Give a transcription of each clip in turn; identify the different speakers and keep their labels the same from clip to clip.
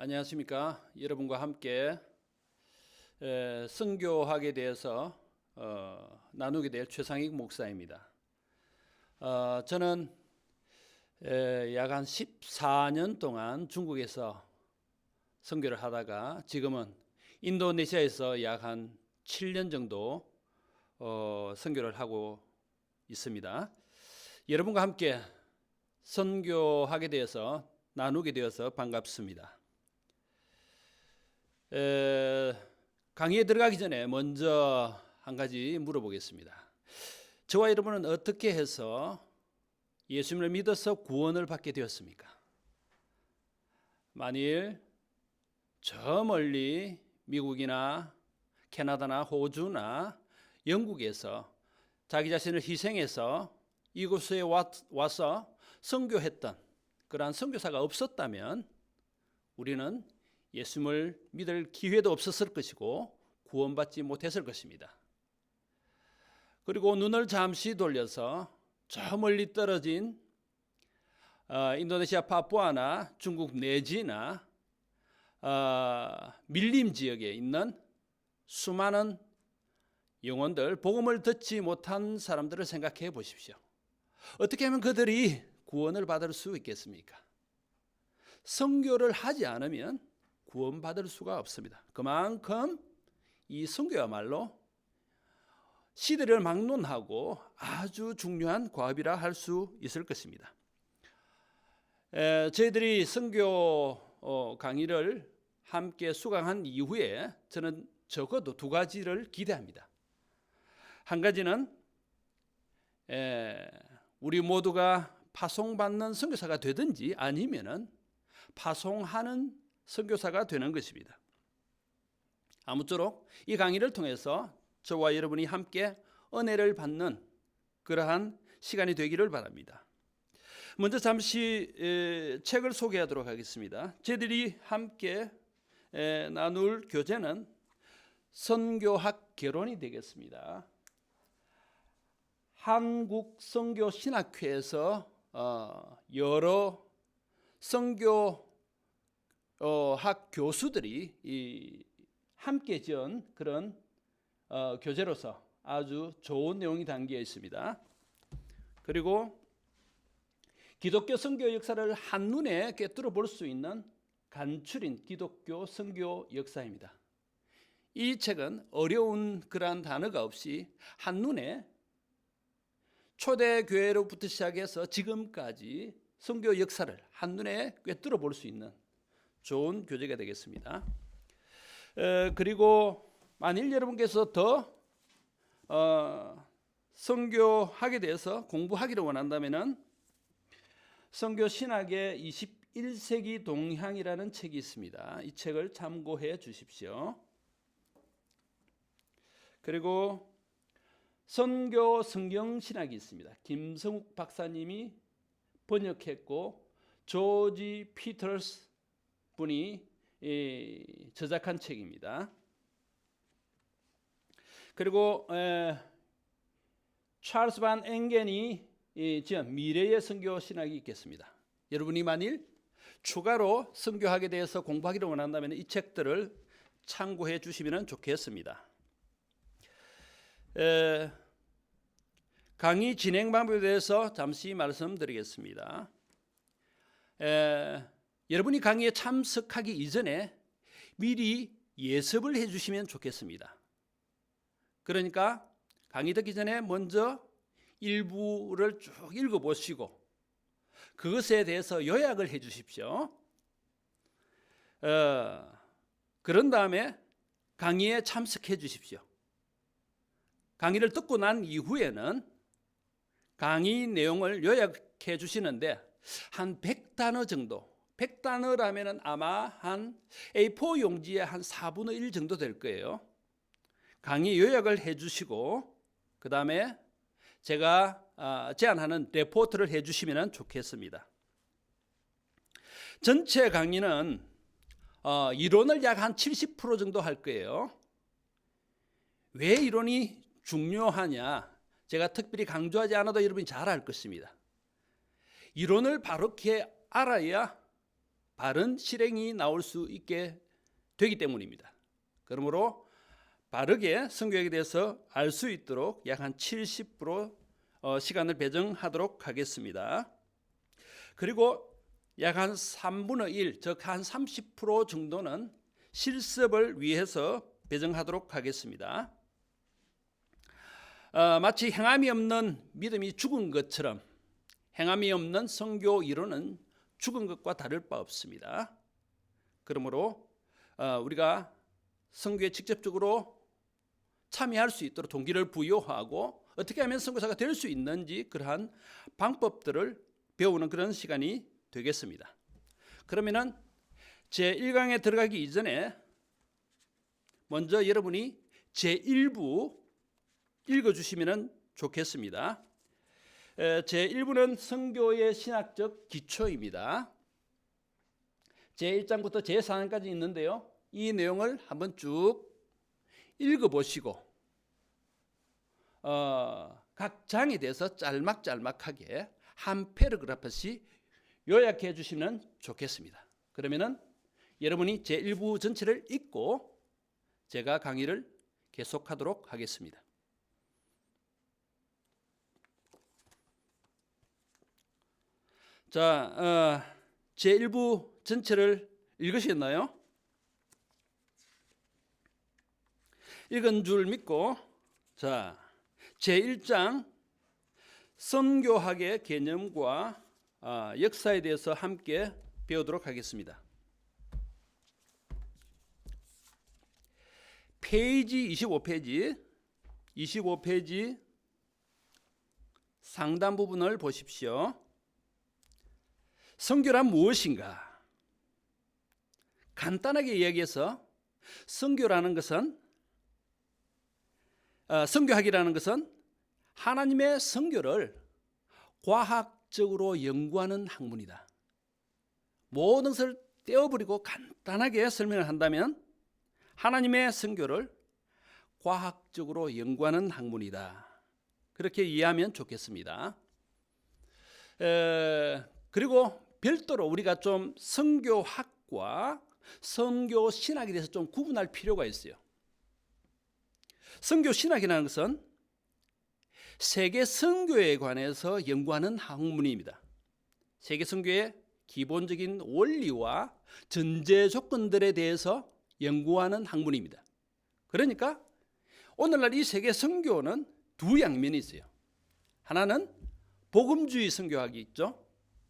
Speaker 1: 안녕하십니까. 여러분과 함께 선교학에 대해서 나누게 될 최상익 목사입니다. 저는 약 한 14년 동안 중국에서 선교를 하다가 지금은 인도네시아에서 약 한 7년 정도 선교를 하고 있습니다. 여러분과 함께 선교학에 대해서 나누게 되어서 반갑습니다. 강의에 들어가기 전에 먼저 한 가지 물어보겠습니다. 저와 여러분은 어떻게 해서 예수님을 믿어서 구원을 받게 되었습니까? 만일 저 멀리 미국이나 캐나다나 호주나 영국에서 자기 자신을 희생해서 이곳에 와서 선교했던 그러한 선교사가 없었다면 우리는 예수님을 믿을 기회도 없었을 것이고 구원받지 못했을 것입니다. 그리고 눈을 잠시 돌려서 저 멀리 떨어진 인도네시아 파푸아나 중국 내지나 밀림 지역에 있는 수많은 영혼들, 복음을 듣지 못한 사람들을 생각해 보십시오. 어떻게 하면 그들이 구원을 받을 수 있겠습니까? 선교를 하지 않으면 구원받을 수가 없습니다. 그만큼 이 선교야말로 시대를 막론하고 아주 중요한 과업이라 할 수 있을 것입니다. 저희들이 선교 강의를 함께 수강한 이후에 저는 적어도 두 가지를 기대합니다. 한 가지는 우리 모두가 파송받는 선교사가 되든지 아니면은 파송하는 선교사가 되는 것입니다. 아무쪼록 이 강의를 통해서 저와 여러분이 함께 은혜를 받는 그러한 시간이 되기를 바랍니다. 먼저 잠시 책을 소개하도록 하겠습니다. 저희들이 함께 나눌 교재는 선교학 개론이 되겠습니다. 한국선교신학회에서 여러 선교 학 교수들이 함께 지은 그런 교재로서 아주 좋은 내용이 담겨 있습니다. 그리고 기독교 선교 역사를 한눈에 꿰뚫어 볼 수 있는 간추린 기독교 선교 역사입니다. 이 책은 어려운 그러한 단어가 없이 한눈에 초대교회로부터 시작해서 지금까지 선교 역사를 한눈에 꿰뚫어 볼 수 있는 좋은 교재가 되겠습니다. 그리고 만일 여러분께서 더 선교학에 대해서 공부하기를 원한다면 선교 신학의 21세기 동향이라는 책이 있습니다. 이 책을 참고해 주십시오. 그리고 선교 성경 신학이 있습니다. 김성욱 박사님이 번역했고 조지 피터스 분이 저작한 책입니다. 그리고 찰스 반 엥겐이 지은 미래의 선교 신학이 있겠습니다. 여러분이 만일 추가로 선교학에 대해서 공부하기를 원한다면 이 책들을 참고해 주시면 좋겠습니다. 강의 진행 방법에 대해서 잠시 말씀드리겠습니다. 여러분이 강의에 참석하기 이전에 미리 예습을 해주시면 좋겠습니다. 그러니까 강의 듣기 전에 먼저 일부를 쭉 읽어보시고 그것에 대해서 요약을 해주십시오. 그런 다음에 강의에 참석해 주십시오. 강의를 듣고 난 이후에는 강의 내용을 요약해 주시는데 한 100단어 정도, 100단어라면 아마 한 A4 용지의 한 4분의 1 정도 될 거예요. 강의 요약을 해주시고 그 다음에 제가 제안하는 레포트를 해주시면 좋겠습니다. 전체 강의는 이론을 약 한 70% 정도 할 거예요. 왜 이론이 중요하냐? 제가 특별히 강조하지 않아도 여러분이 잘 알 것입니다. 이론을 바르게 알아야 바른 실행이 나올 수 있게 되기 때문입니다. 그러므로 바르게 선교학에 대해서 알 수 있도록 약 한 70% 시간을 배정하도록 하겠습니다. 그리고 약 한 3분의 1, 즉 한 30% 정도는 실습을 위해서 배정하도록 하겠습니다. 마치 행함이 없는 믿음이 죽은 것처럼 행함이 없는 선교 이론은 죽은 것과 다를 바 없습니다. 그러므로 우리가 선교에 직접적으로 참여할 수 있도록 동기를 부여하고 어떻게 하면 선교사가 될 수 있는지 그러한 방법들을 배우는 그런 시간이 되겠습니다. 그러면은 제1강에 들어가기 이전에 먼저 여러분이 제1부 읽어주시면 좋겠습니다. 제1부는 선교의 신학적 기초입니다. 제1장부터 제4장까지 있는데요. 이 내용을 한번 쭉 읽어보시고 각 장에 대해서 짤막짤막하게 한 패러그래프씩 요약해 주시면 좋겠습니다. 그러면은 여러분이 제1부 전체를 읽고 제가 강의를 계속하도록 하겠습니다. 자, 제1부 전체를 읽으셨나요? 읽은 줄 믿고, 자, 제1장 선교학의 개념과 역사에 대해서 함께 배우도록 하겠습니다. 페이지 25페이지 상단 부분을 보십시오. 선교란 무엇인가? 간단하게 이야기해서 선교학이라는 것은 하나님의 선교를 과학적으로 연구하는 학문이다. 모든 것을 떼어버리고 간단하게 설명을 한다면 하나님의 선교를 과학적으로 연구하는 학문이다. 그렇게 이해하면 좋겠습니다. 그리고 별도로 우리가 좀 선교학과 선교신학에 대해서 좀 구분할 필요가 있어요. 선교신학이라는 것은 세계 선교에 관해서 연구하는 학문입니다. 세계 선교의 기본적인 원리와 전제 조건들에 대해서 연구하는 학문입니다. 그러니까 오늘날 이 세계 선교는 두 양면이 있어요. 하나는 복음주의 선교학이 있죠.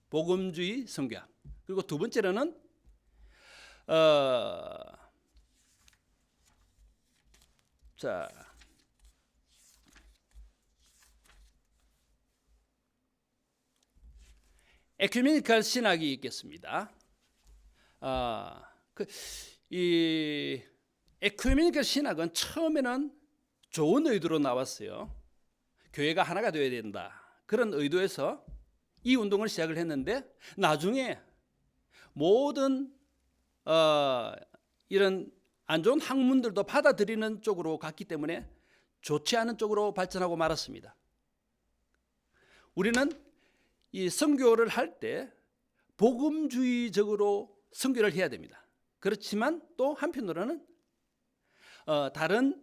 Speaker 1: 복음주의 선교학. 그리고 두 번째로는 에큐메니컬 신학이 있겠습니다. 이 에큐메니컬 신학은 처음에는 좋은 의도로 나왔어요. 교회가 하나가 되어야 된다. 그런 의도에서 이 운동을 시작을 했는데 나중에 모든 이런 안 좋은 학문들도 받아들이는 쪽으로 갔기 때문에 좋지 않은 쪽으로 발전하고 말았습니다. 우리는 이 선교를 할 때 복음주의적으로 선교를 해야 됩니다. 그렇지만 또 한편으로는 다른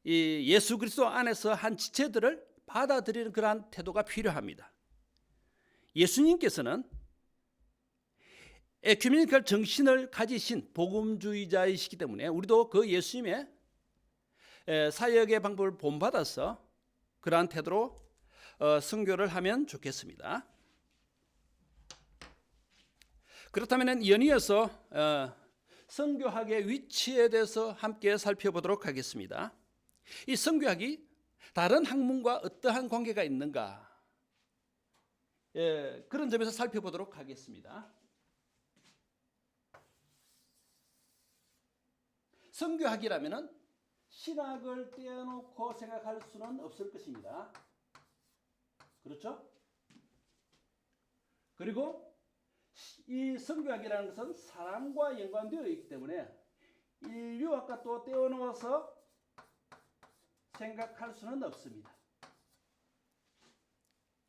Speaker 1: 이 예수 그리스도 안에서 한 지체들을 받아들이는 그러한 태도가 필요합니다. 예수님께서는 에큐메니컬 정신을 가지신 복음주의자이시기 때문에 우리도 그 예수님의 사역의 방법을 본받아서 그러한 태도로 선교를 하면 좋겠습니다. 그렇다면 연이어서 선교학의 위치에 대해서 함께 살펴보도록 하겠습니다. 이 선교학이 다른 학문과 어떠한 관계가 있는가? 그런 점에서 살펴보도록 하겠습니다. 선교학이라면 신학을 떼어놓고 생각할 수는 없을 것입니다. 그렇죠? 그리고 이 선교학이라는 것은 사람과 연관되어 있기 때문에 인류학과 또 떼어놓아서 생각할 수는 없습니다.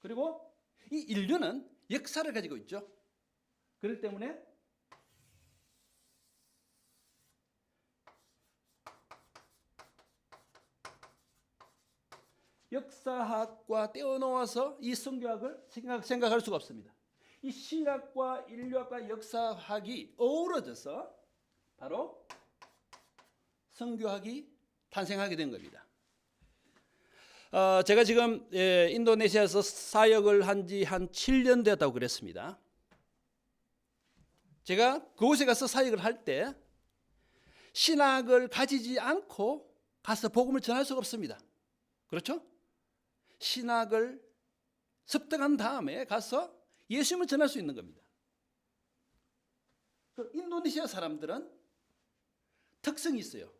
Speaker 1: 그리고 이 인류는 역사를 가지고 있죠. 그렇기 때문에 역사학과 떼어놓아서 이 성교학을 생각할 수가 없습니다. 이 신학과 인류학과 역사학이 어우러져서 바로 성교학이 탄생하게 된 겁니다. 제가 지금 인도네시아에서 사역을 한 지 한 7년 됐다고 그랬습니다. 제가 그곳에 가서 사역을 할 때 신학을 가지지 않고 가서 복음을 전할 수가 없습니다. 그렇죠? 신학을 습득한 다음에 가서 예수님을 전할 수 있는 겁니다. 인도네시아 사람들은 특성이 있어요.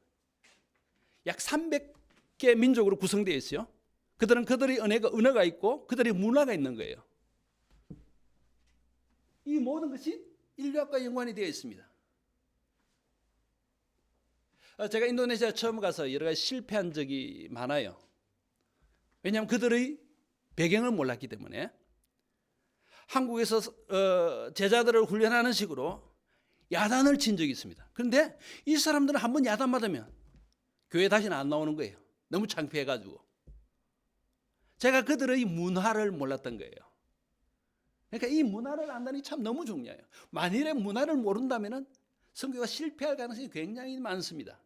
Speaker 1: 약 300개 민족으로 구성되어 있어요. 그들은 그들의 언어가 있고 그들의 문화가 있는 거예요. 이 모든 것이 인류학과 연관이 되어 있습니다. 제가 인도네시아 처음 가서 여러 가지 실패한 적이 많아요. 왜냐하면 그들의 배경을 몰랐기 때문에. 한국에서 제자들을 훈련하는 식으로 야단을 친 적이 있습니다. 그런데 이 사람들은 한번 야단 맞으면 교회 다시는 안 나오는 거예요. 너무 창피해가지고. 제가 그들의 문화를 몰랐던 거예요. 그러니까 이 문화를 안다는 게 참 너무 중요해요. 만일에 문화를 모른다면 선교가 실패할 가능성이 굉장히 많습니다.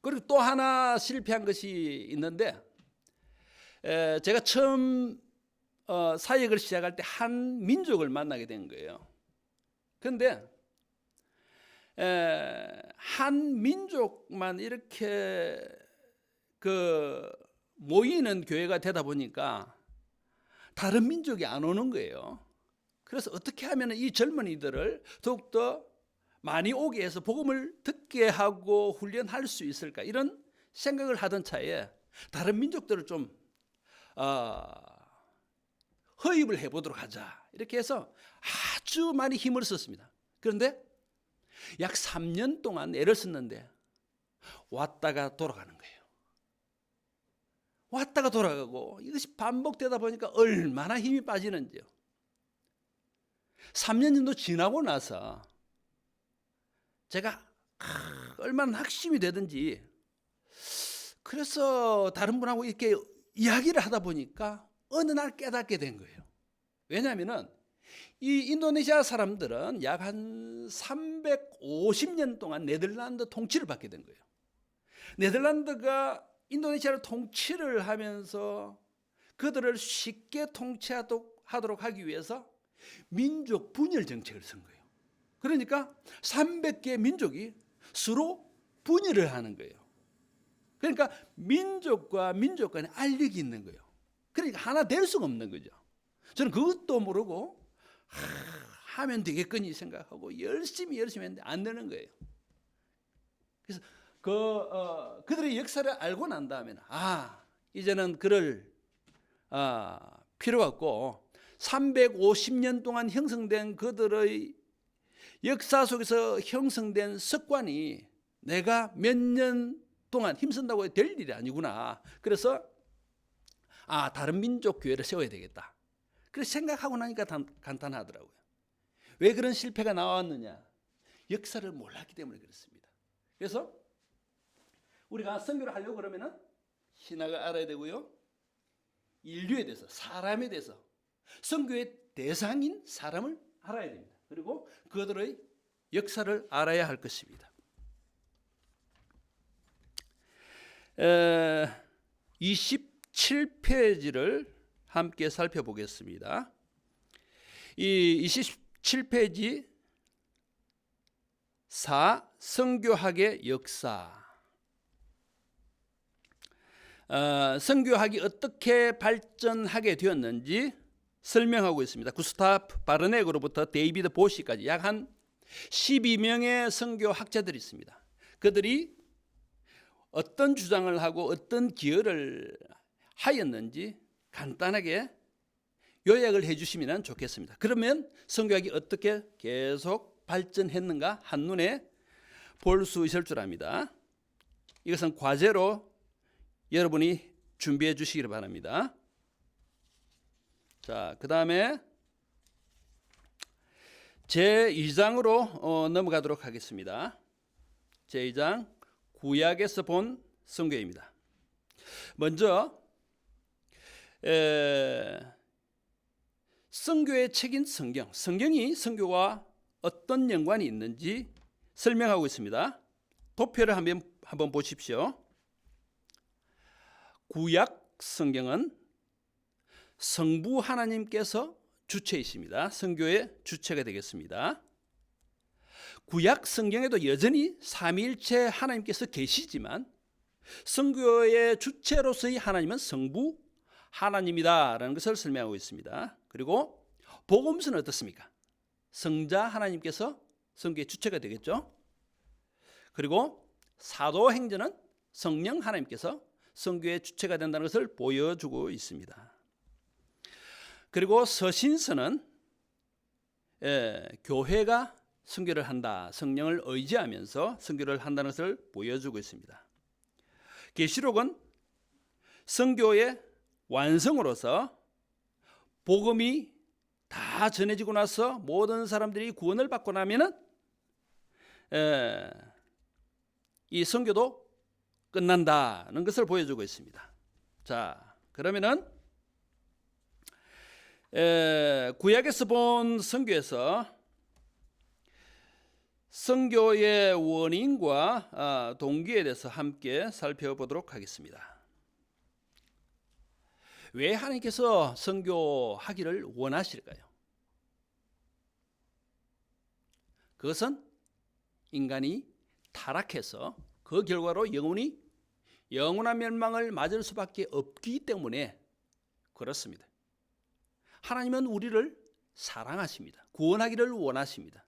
Speaker 1: 그리고 또 하나 실패한 것이 있는데, 제가 처음 사역을 시작할 때 한 민족을 만나게 된 거예요. 그런데 한 민족만 이렇게 모이는 교회가 되다 보니까 다른 민족이 안 오는 거예요. 그래서 어떻게 하면 이 젊은이들을 더욱더 많이 오게 해서 복음을 듣게 하고 훈련할 수 있을까, 이런 생각을 하던 차에 다른 민족들을 좀 허입을 해보도록 하자, 이렇게 해서 아주 많이 힘을 썼습니다. 그런데 약 3년 동안 애를 썼는데 왔다가 돌아가는 거예요. 왔다가 돌아가고 이것이 반복되다 보니까 얼마나 힘이 빠지는지요. 3년 정도 지나고 나서 제가 얼마나 낙심이 되든지, 그래서 다른 분하고 이렇게 이야기를 하다 보니까 어느 날 깨닫게 된 거예요. 왜냐하면 이 인도네시아 사람들은 약 한 350년 동안 네덜란드 통치를 받게 된 거예요. 네덜란드가 인도네시아를 통치를 하면서 그들을 쉽게 통치하도록 하기 위해서 민족 분열 정책을 쓴 거예요. 그러니까 300개 민족이 서로 분열을 하는 거예요. 그러니까 민족과 민족 간에 알력이 있는 거예요. 그러니까 하나 될 수가 없는 거죠. 저는 그것도 모르고 하면 되겠거니 생각하고 열심히 했는데 안 되는 거예요. 그래서 그들의 역사를 알고 난 다음에는 이제는 그럴 필요가 없고, 350년 동안 형성된 그들의 역사 속에서 형성된 습관이 내가 몇 년 동안 힘쓴다고 될 일이 아니구나. 그래서 다른 민족 교회를 세워야 되겠다. 그래서 생각하고 나니까 간단하더라고요. 왜 그런 실패가 나왔느냐? 역사를 몰랐기 때문에 그렇습니다. 그래서 우리가 선교를 하려고 그러면은 신학을 알아야 되고요, 인류에 대해서, 사람에 대해서, 선교의 대상인 사람을 알아야 됩니다. 그리고 그들의 역사를 알아야 할 것입니다. 27페이지를 함께 살펴보겠습니다. 이 27페이지 4. 선교학의 역사. 선교학이 어떻게 발전하게 되었는지 설명하고 있습니다. 구스타프 바르넥으로부터 데이비드 보시까지 약 한 12명의 선교학자들이 있습니다. 그들이 어떤 주장을 하고 어떤 기여를 하였는지 간단하게 요약을 해주시면 좋겠습니다. 그러면 선교학이 어떻게 계속 발전했는가 한눈에 볼 수 있을 줄 압니다. 이것은 과제로 여러분이 준비해 주시기 바랍니다. 자, 그 다음에 제2장으로 넘어가도록 하겠습니다. 제2장, 구약에서 본 선교입니다. 먼저 선교의 책인 성경, 성경이 선교와 어떤 연관이 있는지 설명하고 있습니다. 도표를 한번 보십시오. 구약 성경은 성부 하나님께서 주체이십니다. 선교의 주체가 되겠습니다. 구약 성경에도 여전히 삼위일체 하나님께서 계시지만 선교의 주체로서의 하나님은 성부 하나님이다라는 것을 설명하고 있습니다. 그리고 복음서는 어떻습니까? 성자 하나님께서 선교의 주체가 되겠죠. 그리고 사도행전은 성령 하나님께서 선교의 주체가 된다는 것을 보여주고 있습니다. 그리고 서신서는 교회가 선교를 한다, 성령을 의지하면서 선교를 한다는 것을 보여주고 있습니다. 계시록은 선교의 완성으로서 복음이 다 전해지고 나서 모든 사람들이 구원을 받고 나면은 이 선교도 끝난다는 것을 보여주고 있습니다. 자, 그러면은 구약에서 본 선교에서 선교의 원인과 동기에 대해서 함께 살펴보도록 하겠습니다. 왜 하나님께서 선교하기를 원하실까요? 그것은 인간이 타락해서 그 결과로 영원한 멸망을 맞을 수밖에 없기 때문에 그렇습니다. 하나님은 우리를 사랑하십니다. 구원하기를 원하십니다.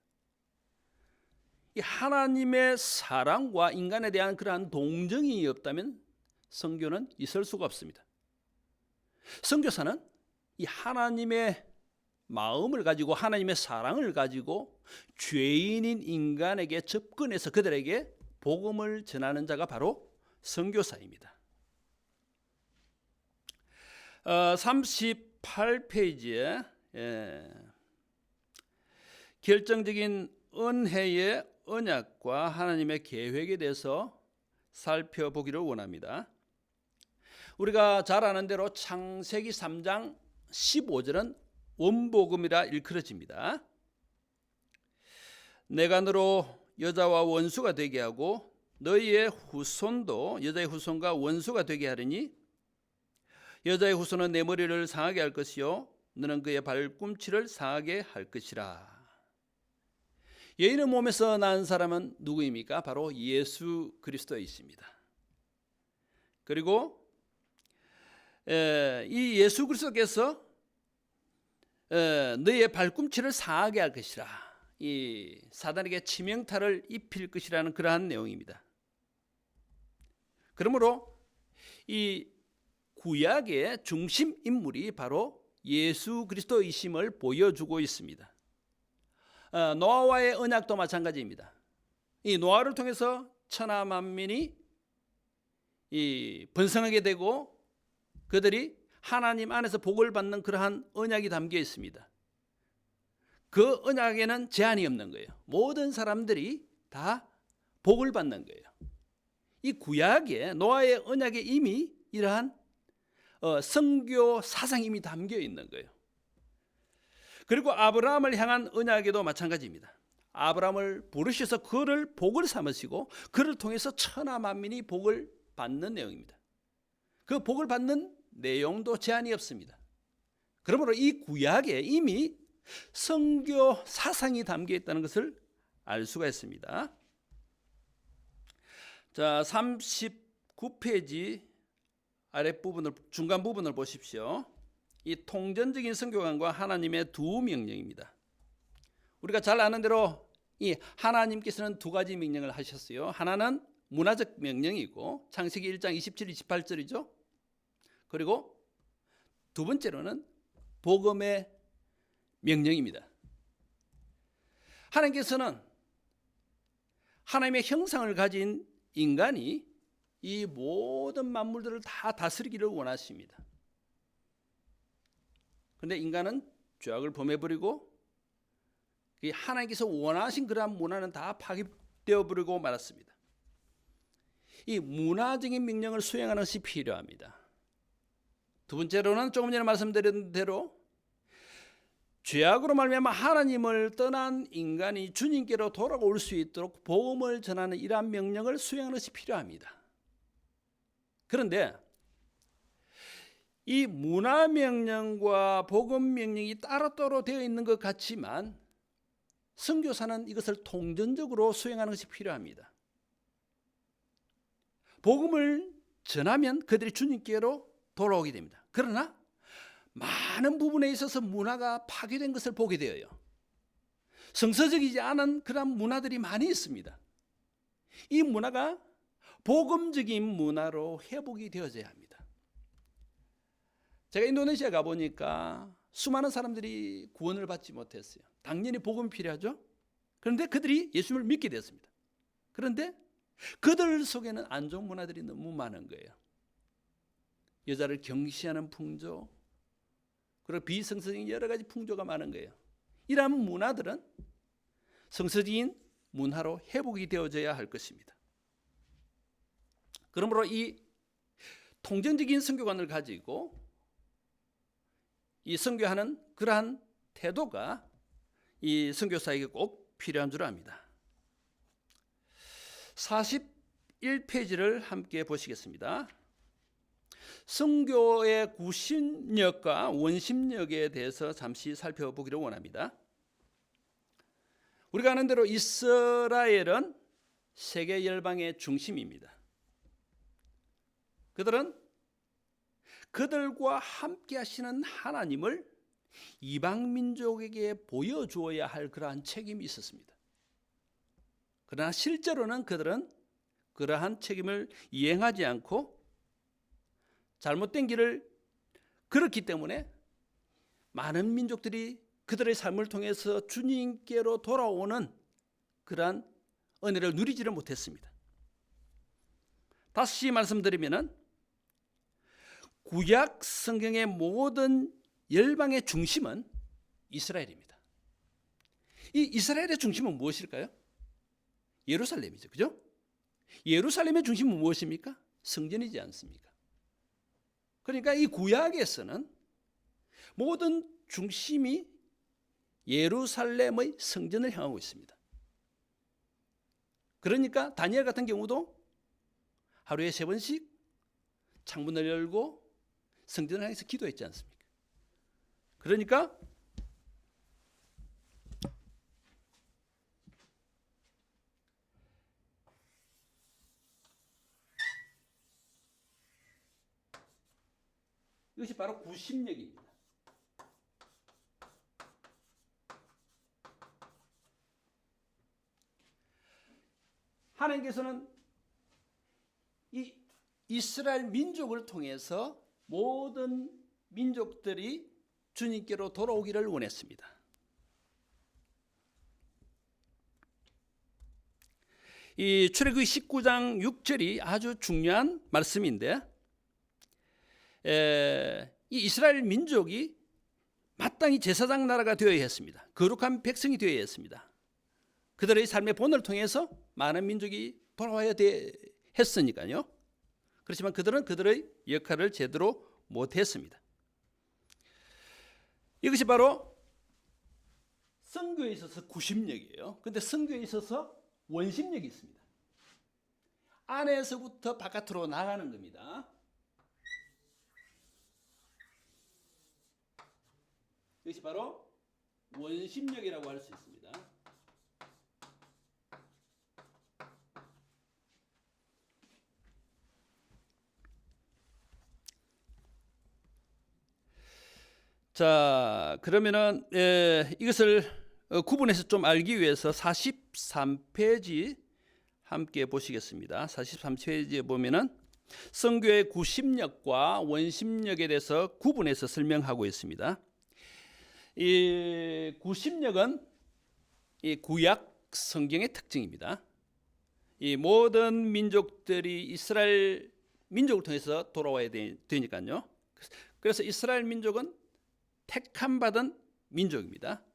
Speaker 1: 이 하나님의 사랑과 인간에 대한 그러한 동정이 없다면 선교는 있을 수가 없습니다. 선교사는 이 하나님의 마음을 가지고 하나님의 사랑을 가지고 죄인인 인간에게 접근해서 그들에게 복음을 전하는 자가 바로 선교사입니다. 38페이지에 결정적인 은혜의 언약과 하나님의 계획에 대해서 살펴보기를 원합니다. 우리가 잘 아는 대로 창세기 3장 15절은 원복음이라 일컬어집니다. 내가 너로 여자와 원수가 되게 하고 너희의 후손도 여자의 후손과 원수가 되게 하리니 여자의 후손은 내 머리를 상하게 할 것이요 너는 그의 발꿈치를 상하게 할 것이라. 여인의 몸에서 난 사람은 누구입니까? 바로 예수 그리스도이십니다. 그리고 이 예수 그리스도께서 너희의 발꿈치를 상하게 할 것이라. 이 사단에게 치명타를 입힐 것이라는 그러한 내용입니다. 그러므로 이 구약의 중심 인물이 바로 예수 그리스도이심을 보여주고 있습니다. 노아와의 언약도 마찬가지입니다. 이 노아를 통해서 천하 만민이 번성하게 되고 그들이 하나님 안에서 복을 받는 그러한 언약이 담겨 있습니다. 그 언약에는 제한이 없는 거예요. 모든 사람들이 다 복을 받는 거예요. 이 구약의 노아의 언약에 이미 이러한 선교 사상이 이미 담겨 있는 거예요. 그리고 아브라함을 향한 언약에도 마찬가지입니다. 아브라함을 부르셔서 그를 복을 삼으시고 그를 통해서 천하 만민이 복을 받는 내용입니다. 그 복을 받는 내용도 제한이 없습니다. 그러므로 이 구약에 이미 선교 사상이 담겨 있다는 것을 알 수가 있습니다. 자, 39페이지 아랫부분을 중간 부분을 보십시오. 이 통전적인 선교관과 하나님의 두 명령입니다. 우리가 잘 아는 대로 이 하나님께서는 두 가지 명령을 하셨어요. 하나는 문화적 명령이고 창세기 1장 27, 28절이죠. 그리고 두 번째로는 복음의 명령입니다. 하나님께서는 하나님의 형상을 가진 인간이 이 모든 만물들을 다 다스리기를 원하십니다. 그런데 인간은 죄악을 범해버리고 하나님께서 원하신 그러한 문화는 다 파괴되어 버리고 말았습니다. 이 문화적인 명령을 수행하는 것이 필요합니다. 두 번째로는 조금 전에 말씀드린 대로 죄악으로 말미암아 하나님을 떠난 인간이 주님께로 돌아올 수 있도록 복음을 전하는 이러한 명령을 수행하는 것이 필요합니다. 그런데 이 문화 명령과 복음 명령이 따로따로 되어 있는 것 같지만 선교사는 이것을 통전적으로 수행하는 것이 필요합니다. 복음을 전하면 그들이 주님께로 돌아오게 됩니다. 그러나 많은 부분에 있어서 문화가 파괴된 것을 보게 되어요. 성서적이지 않은 그런 문화들이 많이 있습니다. 이 문화가 복음적인 문화로 회복이 되어져야 합니다. 제가 인도네시아 가보니까 수많은 사람들이 구원을 받지 못했어요. 당연히 복음이 필요하죠. 그런데 그들이 예수님을 믿게 됐습니다. 그런데 그들 속에는 안 좋은 문화들이 너무 많은 거예요. 여자를 경시하는 풍조, 그리고 비성서적인 여러 가지 풍조가 많은 거예요. 이러한 문화들은 성서적인 문화로 회복이 되어져야 할 것입니다. 그러므로 이 통전적인 선교관을 가지고 이 선교하는 그러한 태도가 이 선교사에게 꼭 필요한 줄 압니다. 41페이지를 함께 보시겠습니다. 선교의 구심력과 원심력에 대해서 잠시 살펴보기를 원합니다. 우리가 아는 대로 이스라엘은 세계 열방의 중심입니다. 그들은 그들과 함께 하시는 하나님을 이방 민족에게 보여주어야 할 그러한 책임이 있었습니다. 그러나 실제로는 그들은 그러한 책임을 이행하지 않고 잘못된 길을 걸었기 때문에 많은 민족들이 그들의 삶을 통해서 주님께로 돌아오는 그러한 은혜를 누리지를 못했습니다. 다시 말씀드리면은 구약 성경의 모든 열방의 중심은 이스라엘입니다. 이 이스라엘의 중심은 무엇일까요? 예루살렘이죠. 그죠? 예루살렘의 중심은 무엇입니까? 성전이지 않습니까? 그러니까 이 구약에서는 모든 중심이 예루살렘의 성전을 향하고 있습니다. 그러니까 다니엘 같은 경우도 하루에 3번씩 창문을 열고 성전을 향해서 기도했지 않습니까? 그러니까 이것이 바로 구심력입니다. 하나님께서는 이 이스라엘 민족을 통해서 모든 민족들이 주님께로 돌아오기를 원했습니다. 이 출애굽기 19장 6절이 아주 중요한 말씀인데 이 이스라엘 민족이 마땅히 제사장 나라가 되어야 했습니다. 거룩한 백성이 되어야 했습니다. 그들의 삶의 본을 통해서 많은 민족이 돌아와야 했으니까요. 그렇지만 그들은 그들의 역할을 제대로 못했습니다. 이것이 바로 선교에 있어서 구심력이에요. 그런데 선교에 있어서 원심력이 있습니다. 안에서부터 바깥으로 나가는 겁니다. 이것이 바로 원심력이라고 할 수 있습니다. 자, 그러면은 이것을 구분해서 좀 알기 위해서 43페이지 함께 보시겠습니다. 43페이지에 보면은 선교의 구심력과 원심력에 대해서 구분해서 설명하고 있습니다. 이 구심력은 이 구약 성경의 특징입니다. 이 모든 민족들이 이스라엘 민족을 통해서 돌아와야 되니까요. 그래서 이스라엘 민족은 택함 받은 민족입니다.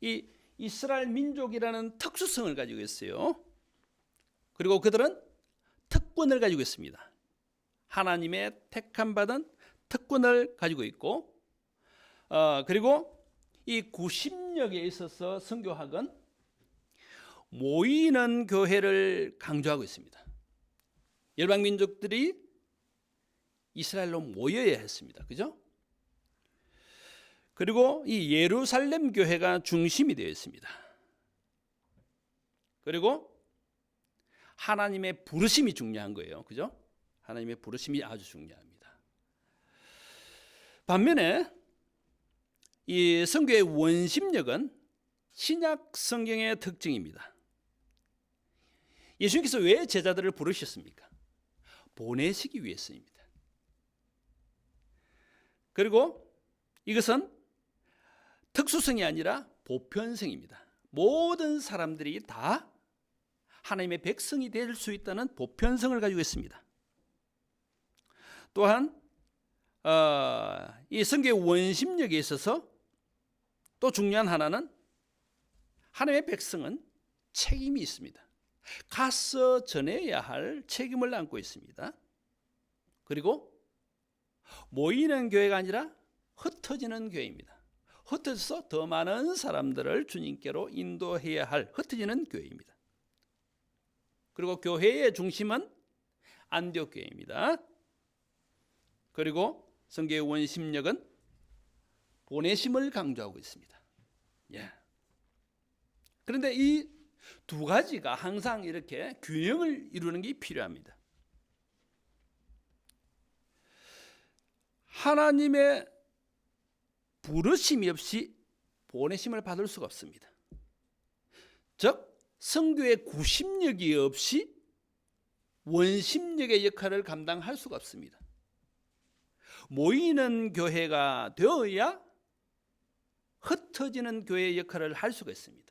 Speaker 1: 이 이스라엘 민족이라는 특수성을 가지고 있어요. 그리고 그들은 특권을 가지고 있습니다. 하나님의 택함 받은 특권을 가지고 있고, 그리고 이 구심력에 있어서 선교학은 모이는 교회를 강조하고 있습니다. 열방 민족들이 이스라엘로 모여야 했습니다. 그죠? 그리고 이 예루살렘 교회가 중심이 되어 있습니다. 그리고 하나님의 부르심이 중요한 거예요. 그죠? 하나님의 부르심이 아주 중요합니다. 반면에 이 선교의 원심력은 신약 성경의 특징입니다. 예수님께서 왜 제자들을 부르셨습니까? 보내시기 위해서입니다. 그리고 이것은 특수성이 아니라 보편성입니다. 모든 사람들이 다 하나님의 백성이 될 수 있다는 보편성을 가지고 있습니다. 또한 이 선교의 원심력에 있어서 또 중요한 하나는 하나님의 백성은 책임이 있습니다. 가서 전해야 할 책임을 안고 있습니다. 그리고 모이는 교회가 아니라 흩어지는 교회입니다. 흩어져서 더 많은 사람들을 주님께로 인도해야 할 흩어지는 교회입니다. 그리고 교회의 중심은 안디옥 교회입니다. 그리고 선교의 원심력은 보내심을 강조하고 있습니다. 예. 그런데 이 두 가지가 항상 이렇게 균형을 이루는 게 필요합니다. 하나님의 부르심이 없이 보내심을 받을 수가 없습니다. 즉 선교의 구심력이 없이 원심력의 역할을 감당할 수가 없습니다. 모이는 교회가 되어야 흩어지는 교회의 역할을 할 수가 있습니다.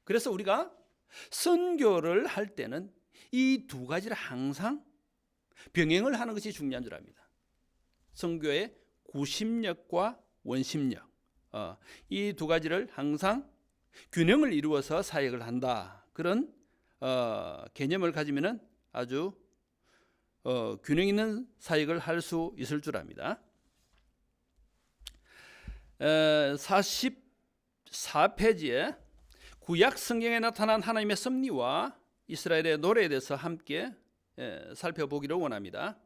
Speaker 1: 그래서 우리가 선교를 할 때는 이 두 가지를 항상 병행을 하는 것이 중요한 줄 압니다. 선교의 구심력과 원심력, 이 두 가지를 항상 균형을 이루어서 사역을 한다. 그런 개념을 가지면 아주 균형 있는 사역을 할 수 있을 줄 압니다. 44페이지에 구약 성경에 나타난 하나님의 섭리와 이스라엘의 노래에 대해서 함께 살펴보기를 원합니다.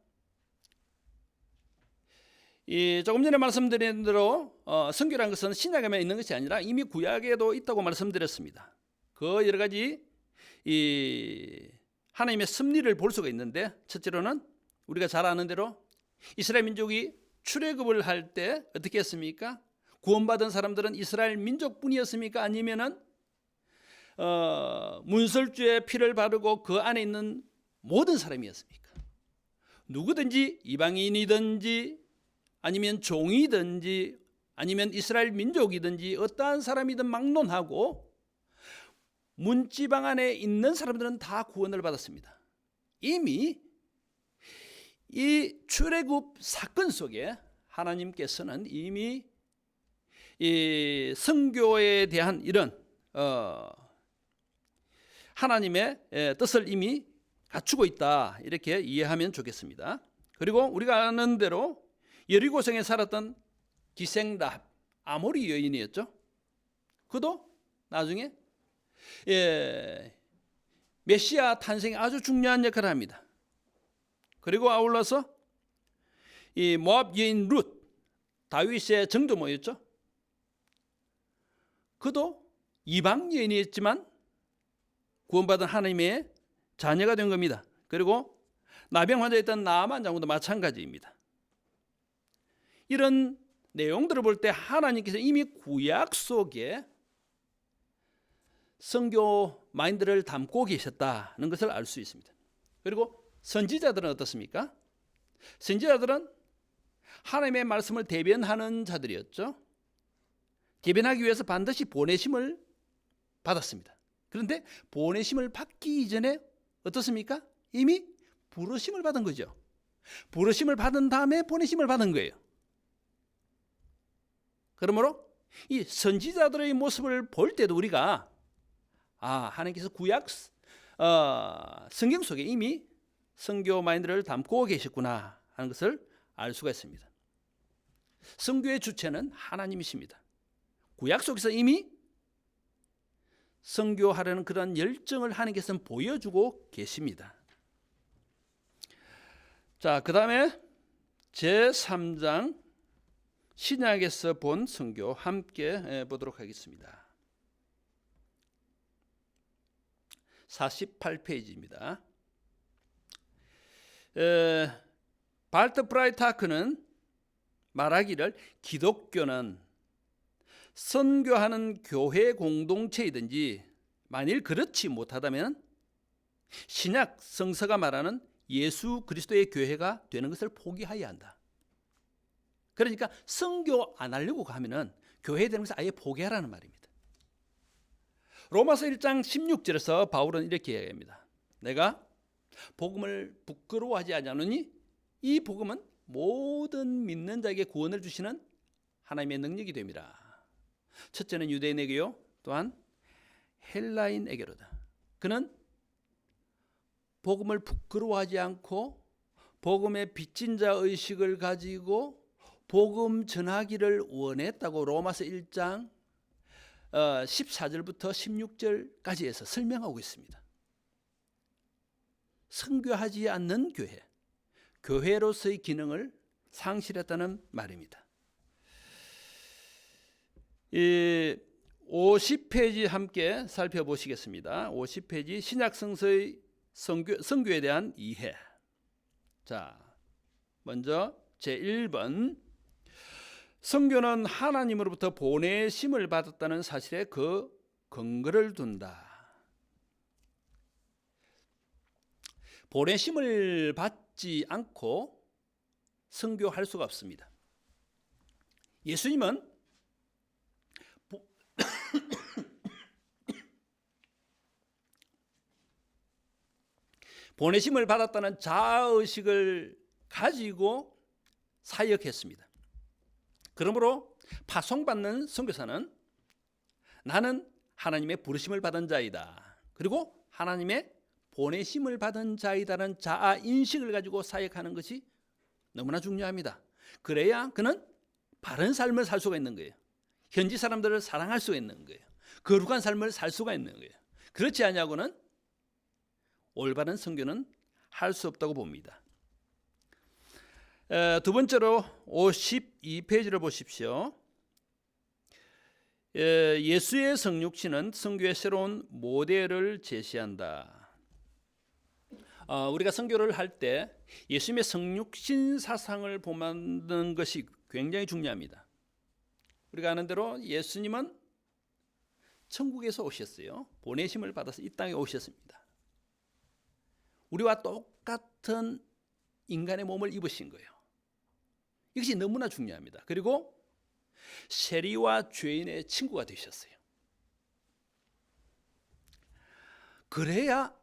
Speaker 1: 조금 전에 말씀드린 대로 선교라는 것은 신약에만 있는 것이 아니라 이미 구약에도 있다고 말씀드렸습니다. 그 여러 가지 하나님의 섭리를 볼 수가 있는데, 첫째로는 우리가 잘 아는 대로 이스라엘 민족이 출애굽을 할 때 어떻게 했습니까? 구원받은 사람들은 이스라엘 민족뿐이었습니까? 아니면은 문설주의 피를 바르고 그 안에 있는 모든 사람이었습니까? 누구든지 이방인이든지 아니면 종이든지 아니면 이스라엘 민족이든지 어떠한 사람이든 막론하고 문지방 안에 있는 사람들은 다 구원을 받았습니다. 이미 이 출애굽 사건 속에 하나님께서는 이미 이 선교에 대한 이런 하나님의 뜻을 이미 갖추고 있다, 이렇게 이해하면 좋겠습니다. 그리고 우리가 아는 대로 여리고성에 살았던 기생 라합, 아모리 여인이었죠. 그도 나중에 메시아 탄생에 아주 중요한 역할을 합니다. 그리고 아울러서 이 모압 여인 룻, 다윗의 정조모였죠. 그도 이방 여인이었지만 구원받은 하나님의 자녀가 된 겁니다. 그리고 나병 환자였던 나아만 장군도 마찬가지입니다. 이런 내용들을 볼 때 하나님께서 이미 구약 속에 선교 마인드를 담고 계셨다는 것을 알 수 있습니다. 그리고 선지자들은 어떻습니까? 선지자들은 하나님의 말씀을 대변하는 자들이었죠. 대변하기 위해서 반드시 보내심을 받았습니다. 그런데 보내심을 받기 이전에 어떻습니까? 이미 부르심을 받은 거죠. 부르심을 받은 다음에 보내심을 받은 거예요. 그러므로 이 선지자들의 모습을 볼 때도 우리가 하나님께서 구약 성경 속에 이미 선교 마인드를 담고 계셨구나 하는 것을 알 수가 있습니다. 선교의 주체는 하나님이십니다. 구약 속에서 이미 선교하려는 그런 열정을 하나님께서는 보여주고 계십니다. 자, 그 다음에 제3장 신약에서 본 선교 함께 보도록 하겠습니다. 48페이지입니다. 발트 프라이타크는 말하기를 기독교는 선교하는 교회 공동체이든지 만일 그렇지 못하다면 신약 성서가 말하는 예수 그리스도의 교회가 되는 것을 포기해야 한다. 그러니까 선교 안 하려고 하면은 교회 되는 것을 아예 포기하라는 말입니다. 로마서 1장 16절에서 바울은 이렇게 이야기합니다. 내가 복음을 부끄러워하지 않으니 이 복음은 모든 믿는 자에게 구원을 주시는 하나님의 능력이 됨이라. 첫째는 유대인에게요, 또한 헬라인에게로다. 그는 복음을 부끄러워하지 않고 복음의 빚진 자 의식을 가지고 복음 전하기를 원했다고 로마서 1장 14절부터 16절까지 해서 설명하고 있습니다. 선교하지 않는 교회, 교회로서의 기능을 상실했다는 말입니다. 이 50페이지 함께 살펴보시겠습니다. 50페이지 신약 성서의 선교에 대한 이해. 자, 먼저 제1번 선교는 하나님으로부터 보내심을 받았다는 사실에 그 근거를 둔다. 보내심을 받지 않고 선교할 수가 없습니다. 예수님은 보내심을 받았다는 자아의식을 가지고 사역했습니다. 그러므로 파송받는 선교사는 나는 하나님의 부르심을 받은 자이다, 그리고 하나님의 보내심을 받은 자이다라는 자아인식을 가지고 사역하는 것이 너무나 중요합니다. 그래야 그는 바른 삶을 살 수가 있는 거예요. 현지 사람들을 사랑할 수가 있는 거예요. 거룩한 삶을 살 수가 있는 거예요. 그렇지 않냐고는 올바른 선교는 할 수 없다고 봅니다. 두 번째로 52페이지를 보십시오. 예수의 성육신은 선교의 새로운 모델을 제시한다. 우리가 선교를 할 때 예수님의 성육신 사상을 보는 것이 굉장히 중요합니다. 우리가 아는 대로 예수님은 천국에서 오셨어요. 보내심을 받아서 이 땅에 오셨습니다. 우리와 똑같은 인간의 몸을 입으신 거예요. 이것이 너무나 중요합니다. 그리고 세리와 죄인의 친구가 되셨어요. 그래야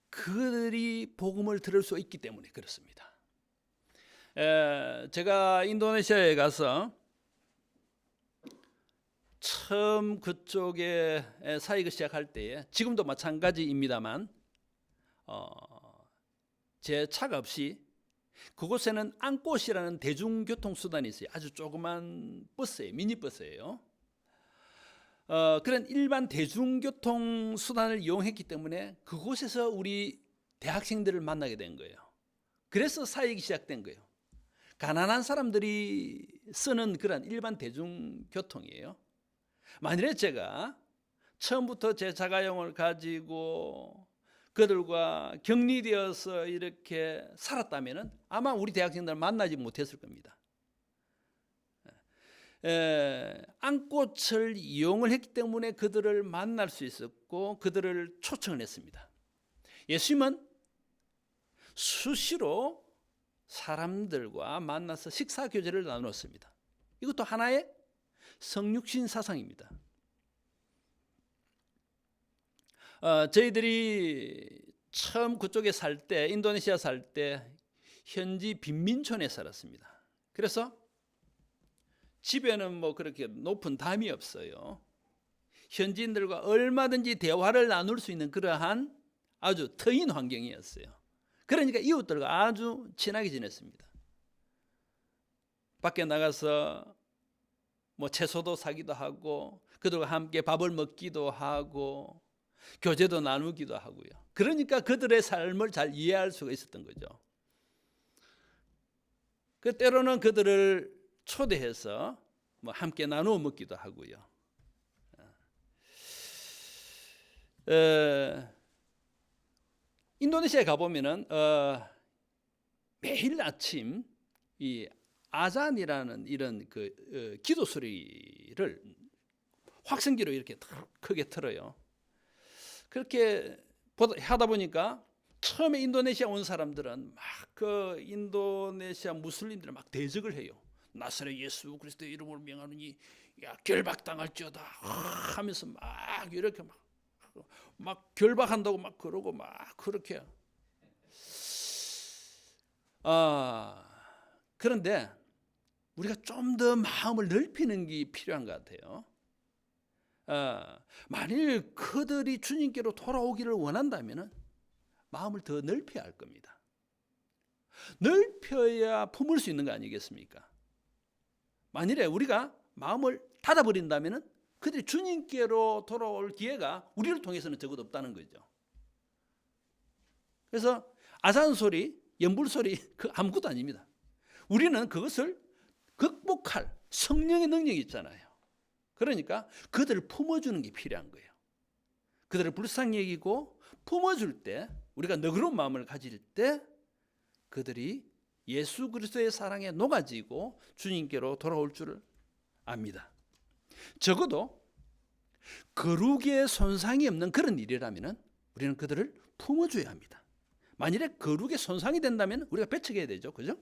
Speaker 1: 그들이 복음을 들을 수 있기 때문에 그렇습니다. 제가 인도네시아에 가서 처음 그쪽에 사역을 시작할 때에, 지금도 마찬가지입니다만 제 차가 없이 그곳에는 앙꽃이라는 대중교통수단이 있어요. 아주 조그만 버스예요. 미니버스예요. 그런 일반 대중교통수단을 이용했기 때문에 그곳에서 우리 대학생들을 만나게 된 거예요. 그래서 사역이 시작된 거예요. 가난한 사람들이 쓰는 그런 일반 대중교통이에요. 만일에 제가 처음부터 제 자가용을 가지고 그들과 격리되어서 이렇게 살았다면 아마 우리 대학생들을 만나지 못했을 겁니다. 앙꽃을 이용을 했기 때문에 그들을 만날 수 있었고 그들을 초청을 했습니다. 예수님은 수시로 사람들과 만나서 식사 교제를 나누었습니다. 이것도 하나의 성육신 사상입니다. 저희들이 처음 그쪽에 살 때, 인도네시아 살 때 현지 빈민촌에 살았습니다. 그래서 집에는 뭐 그렇게 높은 담이 없어요. 현지인들과 얼마든지 대화를 나눌 수 있는 그러한 아주 터인 환경이었어요. 그러니까 이웃들과 아주 친하게 지냈습니다. 밖에 나가서 뭐 채소도 사기도 하고 그들과 함께 밥을 먹기도 하고 교제도 나누기도 하고요. 그러니까 그들의 삶을 잘 이해할 수가 있었던 거죠. 그 때로는 그들을 초대해서 뭐 함께 나누어 먹기도 하고요. 인도네시아에 가보면은 매일 아침 이 아잔이라는 이런 기도 소리를 확성기로 이렇게 크게 틀어요. 그렇게 하다 보니까 처음에 인도네시아 온 사람들은 막 그 인도네시아 무슬림들을 막 대적을 해요. 나사렛 예수 그리스도의 이름으로 명하노니 야 결박당할지어다 하면서 막 이렇게 막 결박한다고 막 그러고 막 그렇게. 그런데 우리가 좀 더 마음을 넓히는 게 필요한 것 같아요. 만일 그들이 주님께로 돌아오기를 원한다면 마음을 더 넓혀야 할 겁니다. 넓혀야 품을 수 있는 거 아니겠습니까? 만일에 우리가 마음을 닫아버린다면 그들이 주님께로 돌아올 기회가 우리를 통해서는 적어도 없다는 거죠. 그래서 아잔 소리, 연불 소리 그 아무것도 아닙니다. 우리는 그것을 극복할 성령의 능력이 있잖아요. 그러니까 그들을 품어주는 게 필요한 거예요. 그들을 불쌍히 여기고 품어줄 때, 우리가 너그러운 마음을 가질 때 그들이 예수 그리스도의 사랑에 녹아지고 주님께로 돌아올 줄을 압니다. 적어도 거룩에 손상이 없는 그런 일이라면 우리는 그들을 품어줘야 합니다. 만일에 거룩에 손상이 된다면 우리가 배척해야 되죠. 그죠?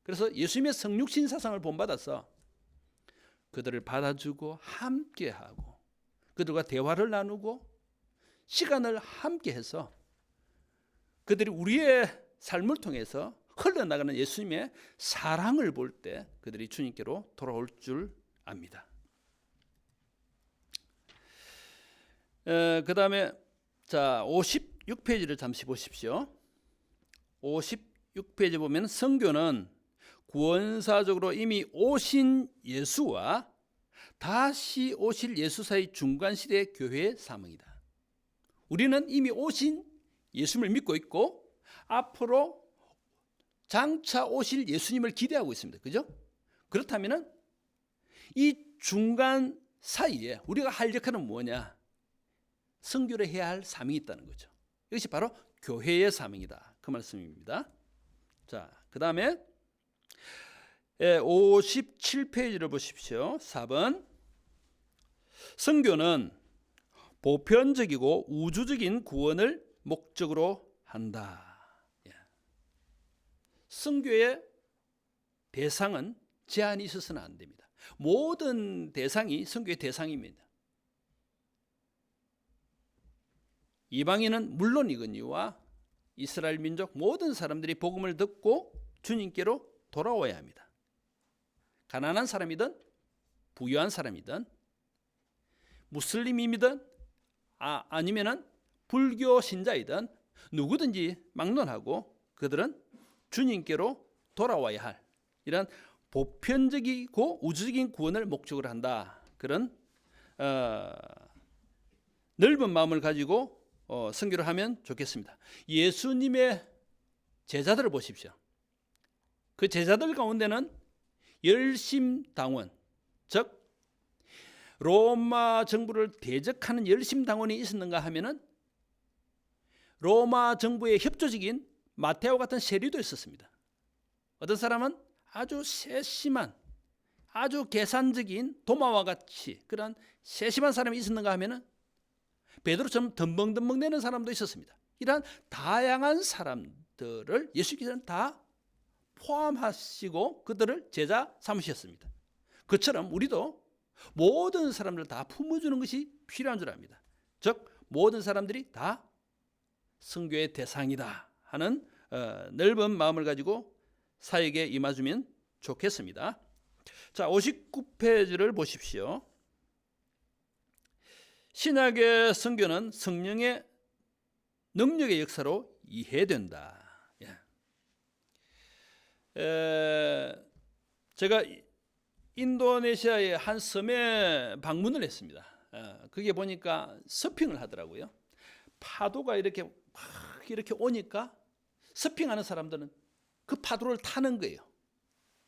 Speaker 1: 그래서 예수님의 성육신 사상을 본받아서 그들을 받아주고 함께하고 그들과 대화를 나누고 시간을 함께해서 그들이 우리의 삶을 통해서 흘러나가는 예수님의 사랑을 볼 때 그들이 주님께로 돌아올 줄 압니다. 그 다음에 자 56페이지를 잠시 보십시오. 56페이지 보면 성교는 구원사적으로 이미 오신 예수와 다시 오실 예수 사이 중간 시대의 교회의 사명이다. 우리는 이미 오신 예수님을 믿고 있고 앞으로 장차 오실 예수님을 기대하고 있습니다. 그죠? 그렇다면 이 중간 사이에 우리가 할 역할은 뭐냐? 선교를 해야 할 사명이 있다는 거죠. 이것이 바로 교회의 사명이다. 그 말씀입니다. 자, 그 다음에 57페이지를 보십시오. 4번. 선교는 보편적이고 우주적인 구원을 목적으로 한다. 선교의 대상은 제한이 있어서는 안 됩니다. 모든 대상이 선교의 대상입니다. 이방인은 물론이거니와 이스라엘 민족 모든 사람들이 복음을 듣고 주님께로 돌아와야 합니다. 가난한 사람이든 부유한 사람이든 무슬림이든 아니면은 불교 신자이든 누구든지 막론하고 그들은 주님께로 돌아와야 할 이런 보편적이고 우주적인 구원을 목적으로 한다. 그런 넓은 마음을 가지고 선교를 하면 좋겠습니다. 예수님의 제자들을 보십시오. 그 제자들 가운데는 열심당원, 즉 로마 정부를 대적하는 열심당원이 있었는가 하면은 로마 정부의 협조적인 마테오 같은 세리도 있었습니다. 어떤 사람은 아주 세심한, 아주 계산적인 도마와 같이 그런 세심한 사람이 있었는가 하면은 베드로처럼 덤벙덤벙대는 사람도 있었습니다. 이러한 다양한 사람들을 예수께서는 다 포함하시고 그들을 제자 삼으셨습니다. 그처럼 우리도 모든 사람들을 다 품어주는 것이 필요한 줄 압니다. 즉 모든 사람들이 다 선교의 대상이다 하는 넓은 마음을 가지고 사역에 임해주면 좋겠습니다. 자, 59페이지를 보십시오. 신약의 선교는 성령의 능력의 역사로 이해된다. 제가 인도네시아의 한 섬에 방문을 했습니다. 그게 보니까 서핑을 하더라고요. 파도가 이렇게 막 이렇게 오니까 서핑하는 사람들은 그 파도를 타는 거예요.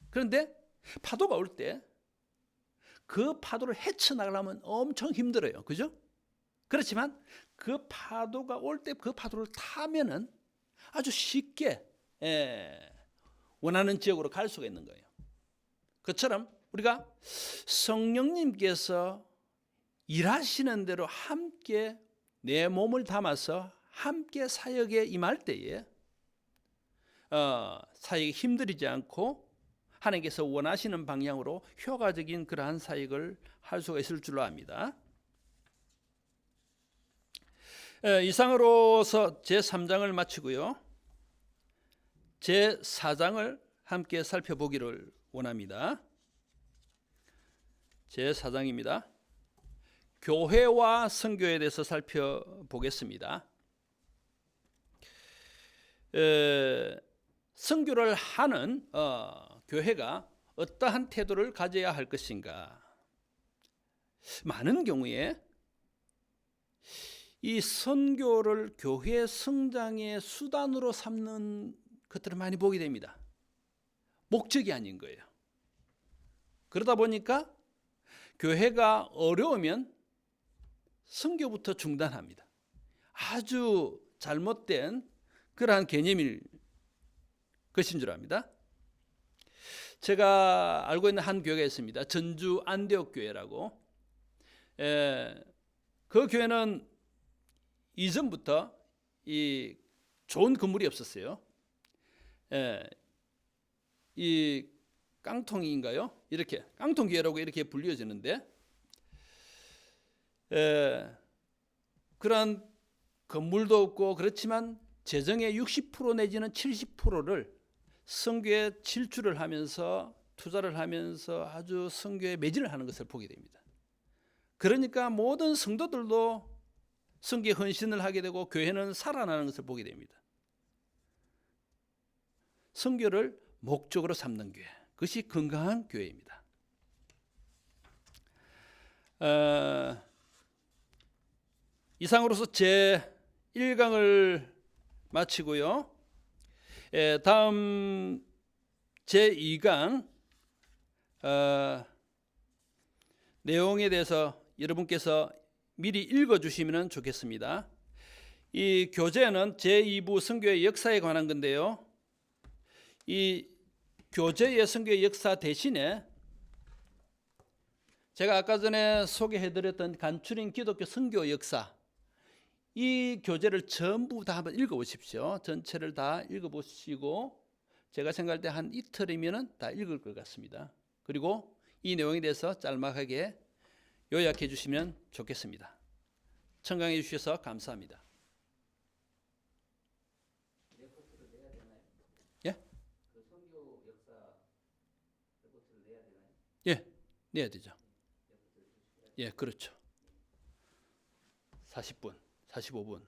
Speaker 1: 그런데 파도가 올 때 그 파도를 헤쳐나가려면 엄청 힘들어요. 그죠? 그렇지만 그 파도가 올 때 그 파도를 타면은 아주 쉽게 원하는 지역으로 갈 수가 있는 거예요. 그처럼 우리가 성령님께서 일하시는 대로 함께 내 몸을 담아서 함께 사역에 임할 때에 사역이 힘들이지 않고 하나님께서 원하시는 방향으로 효과적인 그러한 사역을 할 수가 있을 줄로 압니다. 이상으로서 제3장을 마치고요. 제4장을 함께 살펴보기를 원합니다. 제4장입니다. 교회와 선교에 대해서 살펴보겠습니다. 선교를 하는 교회가 어떠한 태도를 가져야 할 것인가? 많은 경우에 이 선교를 교회 성장의 수단으로 삼는 것들을 많이 보게 됩니다. 목적이 아닌 거예요. 그러다 보니까 교회가 어려우면 선교부터 중단합니다. 아주 잘못된 그러한 개념일 것인 줄 압니다. 제가 알고 있는 한 교회가 있습니다. 전주 안디옥 교회라고. 그 교회는 이전부터 이 좋은 건물이 없었어요. 이 깡통인가요? 이렇게 깡통교회라고 이렇게 불려지는데 그런 건물도 없고 그렇지만 재정의 60% 내지는 70%를 선교에 질주를 하면서 투자를 하면서 아주 선교에 매진을 하는 것을 보게 됩니다. 그러니까 모든 성도들도 선교에 헌신을 하게 되고 교회는 살아나는 것을 보게 됩니다. 선교를 목적으로 삼는 교회, 그것이 건강한 교회입니다. 이상으로서 제1강을 마치고요. 다음 제2강 내용에 대해서 여러분께서 미리 읽어주시면 좋겠습니다. 이 교재는 제2부 선교의 역사에 관한 건데요. 이 교재의 선교의 역사 대신에 제가 아까 전에 소개해드렸던 간추린 기독교 선교 역사, 이 교재를 전부 다 한번 읽어보십시오. 전체를 다 읽어보시고 제가 생각할 때 한 이틀이면 다 읽을 것 같습니다. 그리고 이 내용에 대해서 짤막하게 요약해 주시면 좋겠습니다. 청강해 주셔서 감사합니다. 예? 예, 내야 되죠. 예, 그렇죠. 40분, 45분.